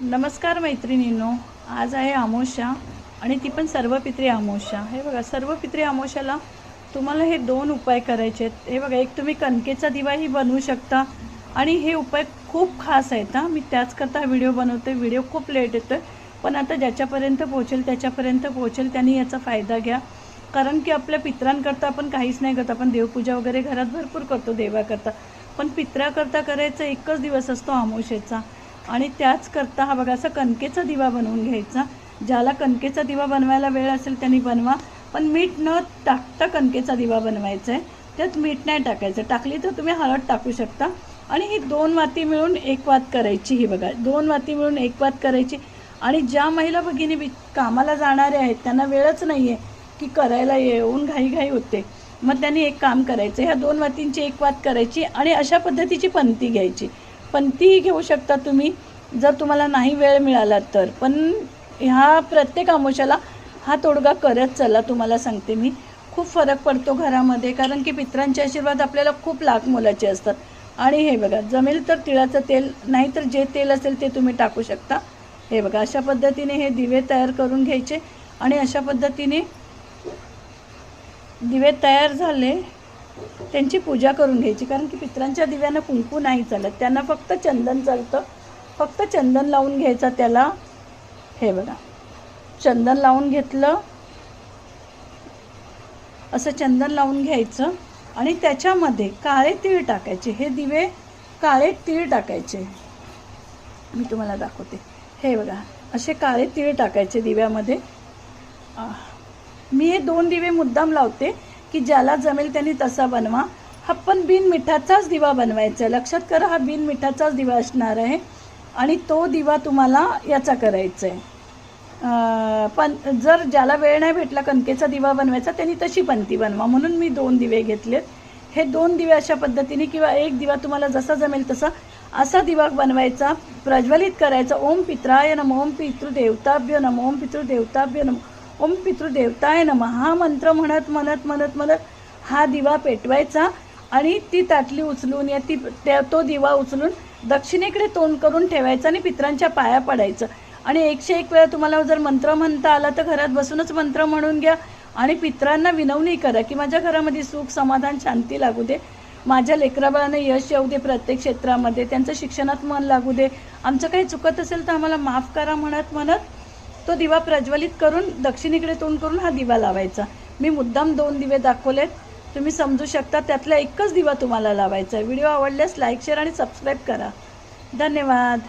नमस्कार मैत्रिणींनो, आज आहे अमावस्या आणि ती पण सर्वपित्री अमावस्या। हे बघा, सर्वपित्री अमावस्याला तुम्हाला हे दोन उपाय करायचे आहेत। हे बघा, एक तुम्ही कणकेचा दिवाही बनवू शकता आणि हे उपाय खूप खास आहेत। मी त्याचकरता हा व्हिडिओ बनवते। व्हिडिओ खूप लेट येतो आहे, पण आता ज्याच्यापर्यंत पोहोचेल त्याच्यापर्यंत पोहोचेल त्यांनी याचा फायदा घ्या। कारण की आपल्या पित्रांकरता आपण काहीच नाही करत, आपण देवपूजा वगैरे घरात भरपूर करतो देवाकरता, पण पित्राकरता करायचा एकच दिवस असतो अमावस्येचा। आणि त्याच करता हा बघा, असा कणकेचा दिवा बनवून घ्यायचा। ज्याला कणकेचा दिवा बनवायला वेळ असेल त्यांनी बनवा, पण मीठ न टाकता कणकेचा दिवा बनवायचा आहे। त्यात मीठ नाही टाकायचं, टाकली तर तुम्ही हळद टाकू शकता। आणि ही दोन वाती मिळून एक वात करायची। ही बघा, दोन वाती मिळून एक वात करायची। आणि ज्या महिला भगिनी कामाला जाणारे आहेत त्यांना वेळच नाही आहे की करायला येऊन घाईघाई होते, मग त्यांनी एक काम करायचं, ह्या दोन वातींची एक वात करायची आणि अशा पद्धतीची पंथी घ्यायची। पंथीही घेऊ शकता तुम्ही जर तुम्हाला नाही वेळ मिळाला तर, पण ह्या प्रत्येक अमावस्याला हा तोडगा करत चला। तुम्हाला सांगते मी, खूप फरक पडतो घरामध्ये, कारण की पित्रांचे आशीर्वाद आपल्याला खूप लाख मोलाचे असतात। आणि हे बघा, जमेल तर तिळाचं तेल, नाही तर जे तेल असेल ते तुम्ही टाकू शकता। हे बघा, अशा पद्धतीने हे दिवे तयार करून घ्यायचे आणि अशा पद्धतीने दिवे तयार झाले त्यांची पूजा करून घ्यायची। कारण की पित्रांच्या दिव्यांना कुंकू नाही चालत, त्यांना फक्त चंदन चालतं। फक्त चंदन लावून घ्यायचा त्याला। हे बघा, चंदन लावून घेतलं, असं चंदन लावून घ्यायचं आणि त्याच्यामध्ये काळे तीळ टाकायचे। हे दिवे काळे तीळ टाकायचे, मी तुम्हाला दाखवते। हे बघा, असे काळे तीळ टाकायचे दिव्यामध्ये। मी हे दोन दिवे मुद्दाम लावते की ज्याला जमेल त्यांनी तसा बनवा। हा पण बिन मिठाचाच दिवा बनवायचा आहे, लक्षात करा, हा बिन मिठाचाच दिवा असणार आहे आणि तो दिवा तुम्हाला याचा करायचा आहे। पण जर ज्याला वेळ नाही भेटला कणकेचा दिवा बनवायचा त्यांनी तशी पंथी बनवा, म्हणून मी दोन दिवे घेतलेत। हे दोन दिवे अशा पद्धतीने किंवा एक दिवा तुम्हाला जसा जमेल तसा असा दिवा बनवायचा, प्रज्वलित करायचा। ओम पित्राय नमः, ओम पितृदेवताभ्यो नमः, ओम पितृदेवताभ्यो नमः, ओम पितृदेवताय नमः हा मंत्र म्हणत म्हणत म्हणत म्हणत हा दिवा पेटवायचा आणि ती ताटली उचलून या तो दिवा उचलून दक्षिणेकडे तोंड करून ठेवायचं आणि पित्रांच्या पाया पडायचं। आणि 101 वेळा तुम्हाला जर मंत्र म्हणता आला तर घरात बसूनच मंत्र म्हणून घ्या आणि पित्रांना विनवणी करा की माझ्या घरामध्ये सुख समाधान शांती लागू दे, माझ्या लेकराबाळांना यश येऊ दे प्रत्येक क्षेत्रामध्ये, त्यांचं शिक्षणात मन लागू दे, आमचं काही चुकत असेल तर आम्हाला माफ करा म्हणत म्हणत तो दिवा प्रज्वलित करून दक्षिणेकडे तोंड करून हा दिवा लावायचा। मी मुद्दाम दोन दिवे दाखवलेत, तुम्ही समजू शकता, त्यातला एकच दिवा तुम्हाला लावायचा आहे। व्हिडिओ आवडल्यास लाईक, शेअर आणि सबस्क्राईब करा। धन्यवाद।